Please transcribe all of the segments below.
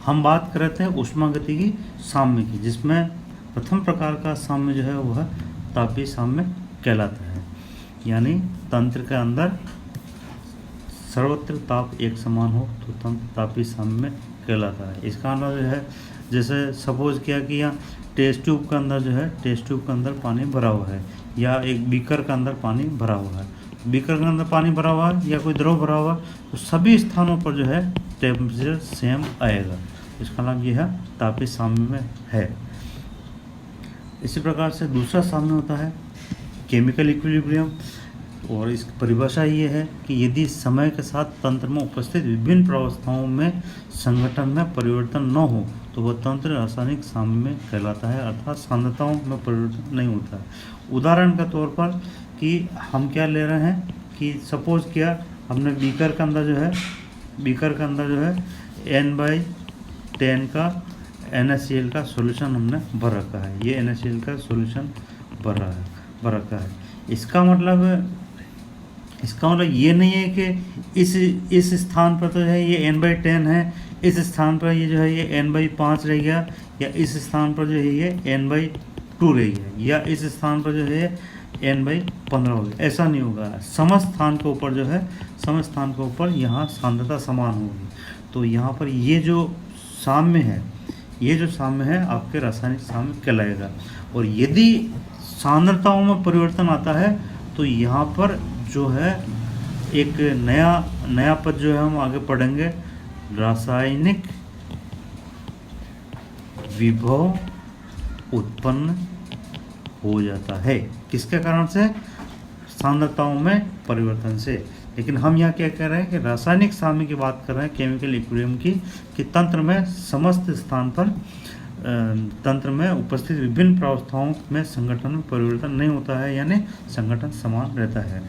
हम बात कर रहे थे ऊष्मागतिकी साम्य की, जिसमें प्रथम प्रकार का साम्य जो है वह तापीय साम्य कहलाता है। यानी तंत्र के अंदर सर्वत्र ताप एक समान हो तो तंत्र तापीय साम्य कहलाता है। इसका अंदर जो है, जैसे सपोज किया कि यहाँ टेस्ट ट्यूब के अंदर जो है, टेस्ट ट्यूब के अंदर पानी भरा हुआ है, या एक बीकर के अंदर पानी भरा हुआ है, बीकर के अंदर पानी भरा हुआ है या कोई द्रव भरा हुआ है, तो सभी स्थानों पर जो है टेम्परेचर सेम आएगा। इसका नाम यह है तापीय साम्य में है। इसी प्रकार से दूसरा साम्य होता है केमिकल इक्विलिब्रियम, और इसकी परिभाषा ये है कि यदि समय के साथ तंत्र में उपस्थित विभिन्न प्रावस्थाओं में संगठन में परिवर्तन न हो तो वह तंत्र रासायनिक साम्य में कहलाता है, अर्थात सांद्रताओं में परिवर्तन नहीं होता है। उदाहरण के तौर पर कि हम क्या ले रहे हैं कि सपोज किया हमने बीकर के अंदर जो है N/10 का NaCl का सॉल्यूशन हमने भर रखा है। ये NaCl का सॉल्यूशन भर रखा है। इसका मतलब ये नहीं है कि इस स्थान पर तो है ये N/10 है, इस स्थान पर ये जो है ये N/5 रह गया, या इस स्थान पर जो है ये N/2 रह गया, या इस स्थान पर जो है N/15 हो गया। ऐसा नहीं होगा। समस्त स्थान के ऊपर यहाँ सांद्रता समान होगी। तो यहाँ पर ये जो साम्य है आपके रासायनिक साम्य कहलाएगा। और यदि सांद्रताओं में परिवर्तन आता है तो यहाँ पर जो है एक नया पद जो है हम आगे पढ़ेंगे, रासायनिक विभव उत्पन्न हो जाता है। किसके कारण से? सांद्रताओं में परिवर्तन से। लेकिन हम यहाँ क्या कह रहे हैं कि रासायनिक साम्य की बात कर रहे हैं, केमिकल इक्विलिब्रियम की, कि तंत्र में समस्त स्थान पर तंत्र में उपस्थित विभिन्न प्रावस्थाओं में संगठन में परिवर्तन नहीं होता है, यानी संगठन समान रहता है।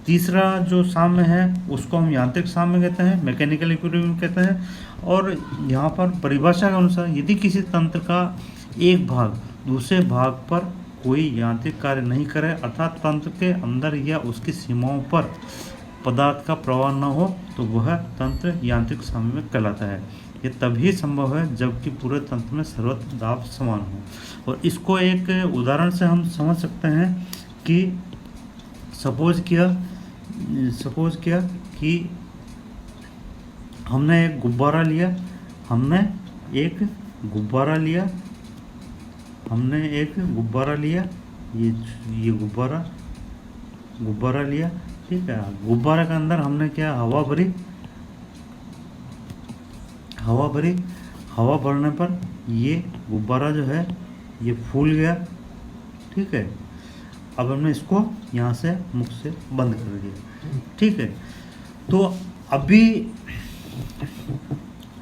तीसरा जो साम्य है उसको हम यांत्रिक साम्य कहते हैं, मैकेनिकल इक्विलिब्रियम कहते हैं। और यहाँ पर परिभाषा के अनुसार यदि किसी तंत्र का एक भाग दूसरे भाग पर कोई यांत्रिक कार्य नहीं करे, अर्थात तंत्र के अंदर या उसकी सीमाओं पर पदार्थ का प्रवाह न हो, तो वह तंत्र यांत्रिक साम्य में कहलाता है। ये तभी संभव है जबकि पूरे तंत्र में सर्वत्र दाब समान हो। और इसको एक उदाहरण से हम समझ सकते हैं कि सपोज किया कि हमने एक गुब्बारा लिया, ये गुब्बारा लिया, ठीक है। गुब्बारे के अंदर हमने क्या हवा भरी, हवा भरने पर ये गुब्बारा जो है ये फूल गया, ठीक है। अब हमने इसको यहाँ से मुख से बंद कर दिया, ठीक है। तो अभी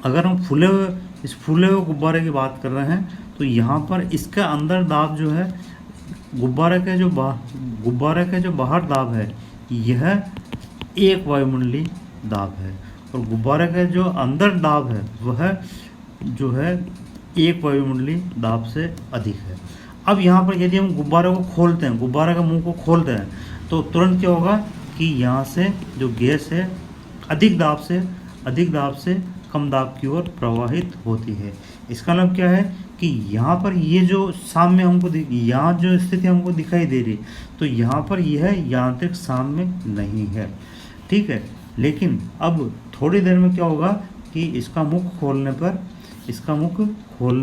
अगर हम इस फूले हुए गुब्बारे की बात कर रहे हैं तो यहाँ पर इसके अंदर दाब जो है, गुब्बारे के जो बाहर दाब है यह एक वायुमंडलीय दाब है, और गुब्बारे का जो अंदर दाब है वह जो है एक वायुमंडलीय दाब से अधिक है। अब यहाँ पर यदि हम गुब्बारे को खोलते हैं, गुब्बारे का मुंह को खोलते हैं, तो तुरंत क्या होगा कि यहाँ से जो गैस है अधिक दाब से कम दाब की ओर प्रवाहित होती है। इसका मतलब क्या है कि यहाँ पर ये जो साम्य यहाँ जो स्थिति हमको दिखाई दे रही, तो यहाँ पर यह यांत्रिक साम्य नहीं है, ठीक है। लेकिन अब थोड़ी देर में क्या होगा कि इसका मुख खोलने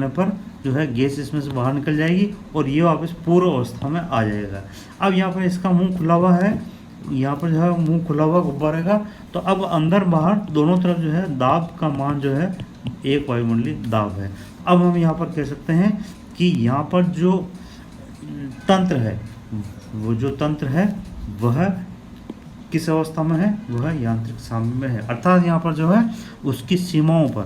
पर जो है गैस इसमें से बाहर निकल जाएगी और ये वापस पूर्व अवस्था में आ जाएगा। अब यहाँ पर इसका मुंह खुला हुआ है, यहाँ पर जो है मुंह खुला हुआ गुब्बारे का, तो अब अंदर बाहर दोनों तरफ जो है दाब का मान जो है एक वायुमंडलीय दाब है। अब हम यहाँ पर कह सकते हैं कि यहाँ पर जो तंत्र है वह किस अवस्था में है? वह यांत्रिक साम्य में है। अर्थात यहाँ पर जो है उसकी सीमाओं पर,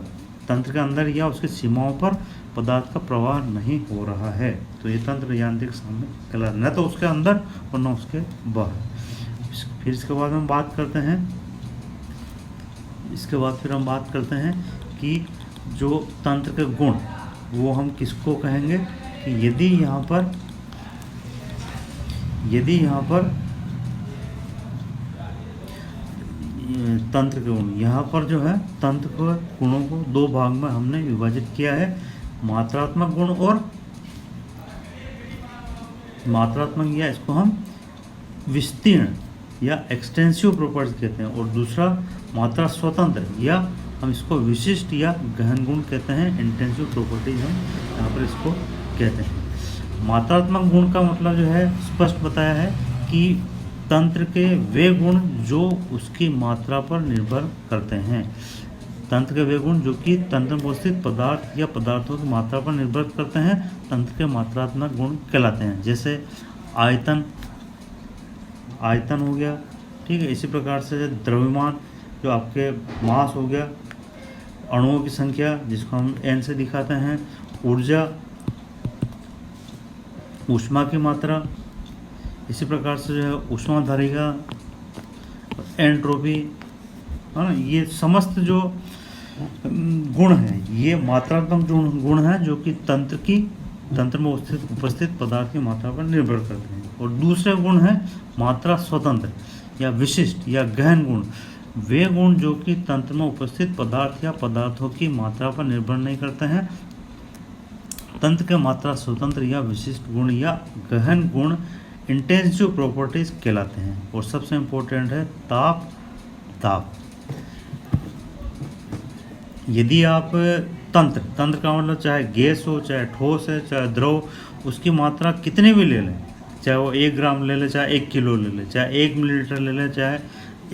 तंत्र के अंदर या उसकी सीमाओं पर पदार्थ का प्रवाह नहीं हो रहा है, तो ये तंत्र यांत्रिक साम्य कहलाता है, न तो उसके अंदर और न उसके बाहर। फिर इसके बाद हम बात करते हैं कि जो तंत्र के गुण वो हम किसको कहेंगे कि यदि यहाँ पर तंत्र के गुण, यहाँ पर जो है तंत्र के गुणों को दो भाग में हमने विभाजित किया है, मात्रात्मक गुण और मात्रात्मक, या इसको हम विस्तीर्ण या एक्सटेंसिव प्रॉपर्टीज कहते हैं, और दूसरा मात्रा स्वतंत्र, या हम इसको विशिष्ट या गहन गुण कहते हैं, इंटेंसिव प्रॉपर्टीज हम यहाँ पर इसको कहते हैं। मात्रात्मक गुण का मतलब जो है स्पष्ट बताया है कि तंत्र के वे गुण जो उसकी मात्रा पर निर्भर करते हैं। तंत्र के वे गुण जो कि तंत्र में उपस्थित पदार्थ या पदार्थों की मात्रा पर निर्भर करते हैं, तंत्र के मात्रात्मक गुण कहलाते हैं। जैसे आयतन, आयतन हो गया, ठीक है। इसी प्रकार से द्रव्यमान जो आपके मास हो गया, अणुओं की संख्या जिसको हम n से दिखाते हैं, ऊर्जा, ऊष्मा की मात्रा, इसी प्रकार से जो है ऊष्माधारिता, एंट्रोपी, है ना, ये समस्त जो गुण हैं ये मात्रात्मक गुण हैं जो कि तंत्र में उपस्थित पदार्थ की मात्रा पर निर्भर करते हैं। और दूसरे गुण हैं मात्रा स्वतंत्र या विशिष्ट या गहन गुण, वे गुण जो कि तंत्र में उपस्थित पदार्थ या पदार्थों की मात्रा पर निर्भर नहीं करते हैं। तंत्र के मात्रा स्वतंत्र या विशिष्ट गुण या गहन गुण इंटेंसिव प्रॉपर्टीज कहलाते हैं। और सबसे इम्पोर्टेंट है ताप। यदि आप तंत्र का मतलब चाहे गैस हो, चाहे ठोस है, चाहे द्रव, उसकी मात्रा कितनी भी ले लें, चाहे वो 1 ग्राम ले लें, चाहे 1 किलो ले लें, चाहे 1 मिलीलीटर ले लें, चाहे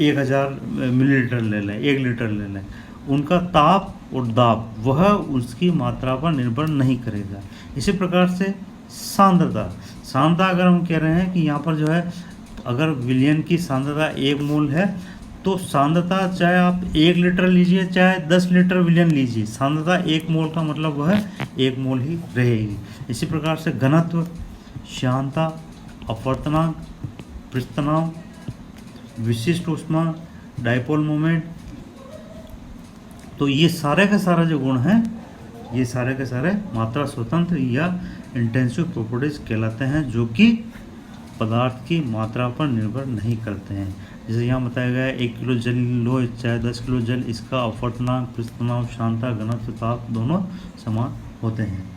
1000 मिलीलीटर ले लें, 1 लीटर ले लें, उनका ताप और दाब वह उसकी मात्रा पर निर्भर नहीं करेगा। इसी प्रकार से सांद्रता अगर हम कह रहे हैं कि यहाँ पर जो है अगर विलयन की सांद्रता 1 मोल है, तो सांद्रता चाहे आप 1 लीटर लीजिए, चाहे 10 लीटर विलयन लीजिए, सांद्रता 1 मोल का मतलब वह 1 मोल ही रहेगी। इसी प्रकार से घनत्व, श्यानता, अपवर्तनांक, पृष्ठतनाव, विशिष्ट ऊष्मा, डायपोल मोमेंट, तो ये सारे के सारे जो गुण हैं ये सारे के सारे मात्रा स्वतंत्र या इंटेंसिव प्रॉपर्टीज कहलाते हैं, जो कि पदार्थ की मात्रा पर निर्भर नहीं करते हैं। जैसे यहाँ बताया गया है 1 किलो जल लो चाहे 10 किलो जल, इसका अपवर्तनांक, पृष्ठतनाव, श्यानता, घनत्व, ताप दोनों समान होते हैं।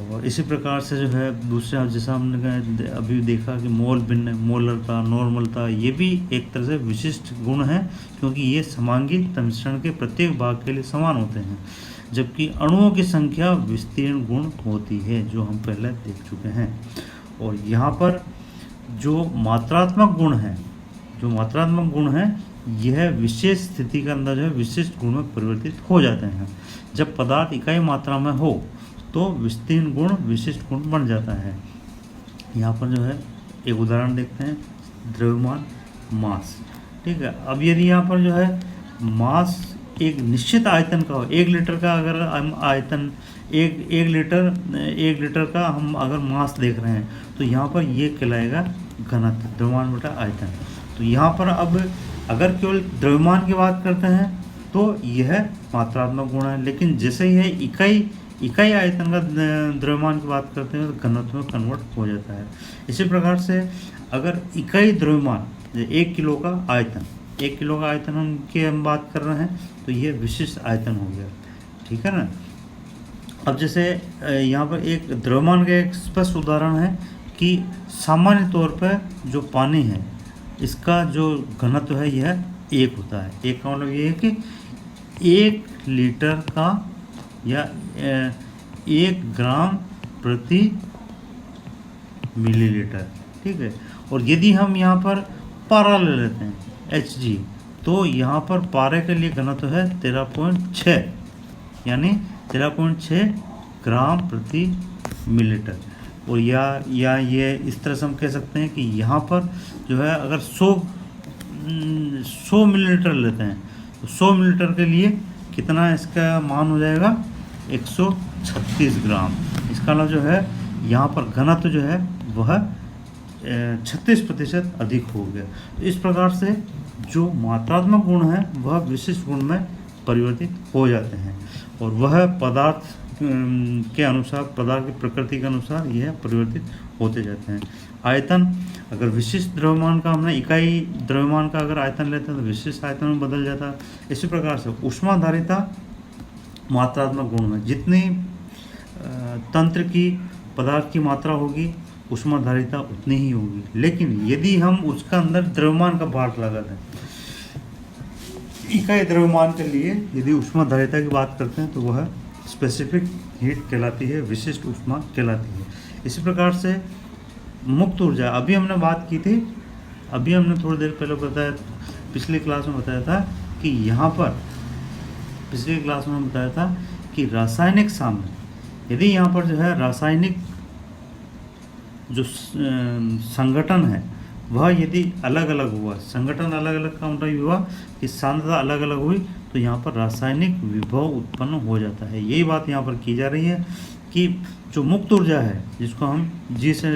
और इसी प्रकार से जो है दूसरा, जैसा हमने अभी देखा कि मोल भिन्न, मोलरता, नॉर्मलता, ये भी एक तरह से विशिष्ट गुण हैं, क्योंकि ये समांगी मिश्रण के प्रत्येक भाग के लिए समान होते हैं। जबकि अणुओं की संख्या विस्तीर्ण गुण होती है, जो हम पहले देख चुके हैं। और यहाँ पर जो मात्रात्मक गुण हैं यह विशेष स्थिति के अंदर जो है विशिष्ट गुण में परिवर्तित हो जाते हैं। जब पदार्थ इकाई मात्रा में हो तो विस्तीर्ण गुण विशिष्ट गुण बन जाता है। यहाँ पर जो है एक उदाहरण देखते हैं, द्रव्यमान, मास, ठीक है। अब यदि यहाँ पर जो है मास एक निश्चित आयतन का हो, 1 लीटर का अगर हम आयतन, एक लीटर का हम अगर मास देख रहे हैं, तो यहाँ पर ये कहलाएगा घनत्व, द्रव्यमान बटा आयतन। तो यहाँ पर अब अगर केवल द्रव्यमान की बात करते हैं तो यह मात्रात्मक गुण है, लेकिन जैसे यह इकाई आयतन का द्रव्यमान की बात करते हैं तो घनत्व में कन्वर्ट हो जाता है। इसी प्रकार से अगर इकाई द्रव्यमान 1 किलो का आयतन हम बात कर रहे हैं, तो ये विशिष्ट आयतन हो गया, ठीक है ना। अब जैसे यहाँ पर एक द्रव्यमान का एक स्पष्ट उदाहरण है कि सामान्य तौर पर जो पानी है इसका जो घनत्व है यह 1 होता है। 1 का मतलब ये है कि 1 लीटर का या 1 ग्राम प्रति मिलीलीटर, ठीक है। और यदि हम यहाँ पर पारा ले लेते हैं Hg, तो यहाँ पर पारे के लिए घनत्व है 13.6, यानी 13.6 ग्राम प्रति मिलीलीटर। और या ये इस तरह से हम कह सकते हैं कि यहाँ पर जो है अगर 100 मिलीलीटर लेते हैं तो 100 मिलीलीटर के लिए कितना इसका मान हो जाएगा, 136 ग्राम। इसका मतलब जो है यहाँ पर घनत्व जो है वह 36% अधिक हो गया। तो इस प्रकार से जो मात्रात्मक गुण हैं वह विशिष्ट गुण में परिवर्तित हो जाते हैं, और वह पदार्थ के अनुसार, पदार्थ की प्रकृति के अनुसार यह परिवर्तित होते जाते हैं। आयतन, अगर विशिष्ट द्रव्यमान का हमने इकाई द्रव्यमान का अगर आयतन लेते हैं तो विशिष्ट आयतन में बदल जाता है। इसी प्रकार से ऊष्माधारिता मात्रात्मक गुण में जितनी तंत्र की पदार्थ की मात्रा होगी ऊष्माधारिता उतनी ही होगी। लेकिन यदि हम उसका अंदर द्रव्यमान का पार्ट लगा दें, इकाई द्रव्यमान के लिए यदि ऊष्माधारिता की बात करते हैं तो वह स्पेसिफिक हीट कहलाती है, विशिष्ट ऊष्मा कहलाती है। इसी प्रकार से मुक्त ऊर्जा, अभी हमने बात की थी, अभी हमने थोड़ी देर पहले बताया, पिछली क्लास में बताया था कि यहाँ पर, पिछली क्लास में बताया था कि रासायनिक साम्य, यदि यहाँ पर जो है रासायनिक जो संगठन है वह यदि अलग अलग हुआ, संगठन अलग अलग का मतलब हुआ कि सांद्रता अलग अलग हुई, तो यहाँ पर रासायनिक विभव उत्पन्न हो जाता है। यही बात यहाँ पर की जा रही है कि जो मुक्त ऊर्जा है जिसको हम जी से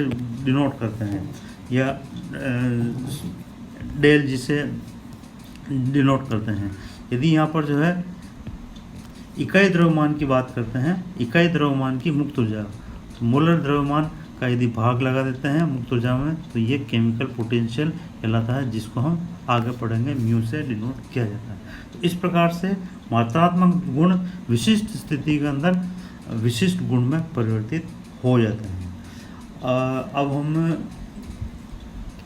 डिनोट करते हैं या डेल जी से डिनोट करते हैं, यदि यहाँ पर जो है इकाई द्रव्यमान की बात करते हैं, इकाई द्रव्यमान की मुक्त ऊर्जा, तो मोलर द्रव्यमान का यदि भाग लगा देते हैं मुक्त ऊर्जा में तो ये केमिकल पोटेंशियल कहलाता है, जिसको हम आगे पढ़ेंगे म्यू से डिनोट किया जाता है। तो इस प्रकार से मात्रात्मक गुण विशिष्ट स्थिति के अंदर विशिष्ट गुण में परिवर्तित हो जाते हैं। अब हम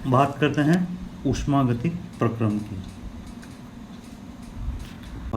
बात करते हैं ऊष्मागतिक प्रक्रम की।